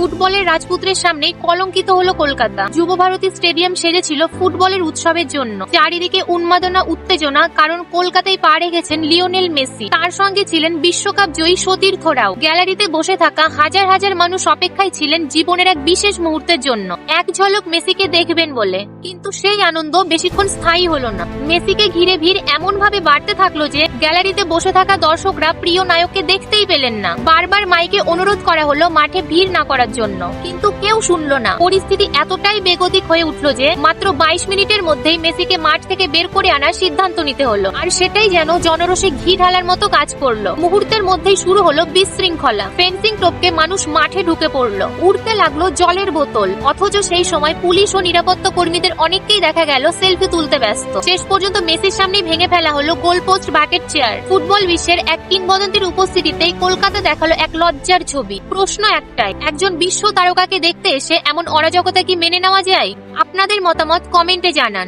ফুটবলের রাজপুত্রের সামনে কলঙ্কিত হলো কলকাতা। যুব ভারতী স্টেডিয়াম সেজেছিল ফুটবলের উৎসবের জন্য। চারিদিকে উন্মাদনা, উত্তেজনা, কারণ কলকাতায় পা রেখেছেন লিওনেল মেসি। তার সঙ্গে ছিলেন বিশ্বকাপ জয়ী সতীর্থরাও। গ্যালারিতে বসে থাকা হাজার হাজার মানুষ অপেক্ষায় ছিলেন জীবনের এক বিশেষ মুহূর্তের জন্য, এক ঝলক মেসিকে দেখবেন বলে। কিন্তু সেই আনন্দ বেশিক্ষণ স্থায়ী হলো না। মেসিকে ঘিরে ভিড় এমন ভাবে বাড়তে থাকলো যে গ্যালারিতে বসে থাকা দর্শকরা প্রিয় নায়ককে দেখতেই পেলেন না। বারবার মাইকে অনুরোধ করা হলো মাঠে ভিড় না করার জন্য, কিন্তু কেউ শুনলো না। পরিস্থিতি এতটাই বেগতিক হয়ে উঠলো যে মাত্র 22 মিনিটের মধ্যেই মেসিকে মাঠ থেকে বের করে আনার সিদ্ধান্ত নিতে হলো। আর সেটাই যেন জনরসে ঘি ঢালার মতো কাজ করলো। মুহূর্তের মধ্যেই শুরু হলো বিশৃঙ্খলা। ফেন্সিং টপকে মানুষ মাঠে ঢুকে পড়লো। উড়তে লাগলো জলের বোতল। অথচ সেই সময় পুলিশ ও নিরাপত্তা কর্মীদের অনেককেই দেখা গেল সেলফি তুলতে ব্যস্ত। শেষ পর্যন্ত মেসির সামনে ভেঙে ফেলা হলো গোলপোস্ট, বাকেট, চেয়ার। ফুটবল বিশ্বের এক কিংবদন্তির উপস্থিতিতেই কলকাতা দেখালো এক লজ্জার ছবি। প্রশ্ন একটাই, একজন বিশ্ব তারকাকে দেখতে এসে এমন অরাজকতা কি মেনে নেওয়া যায়? আপনাদের মতামত কমেন্টে জানান।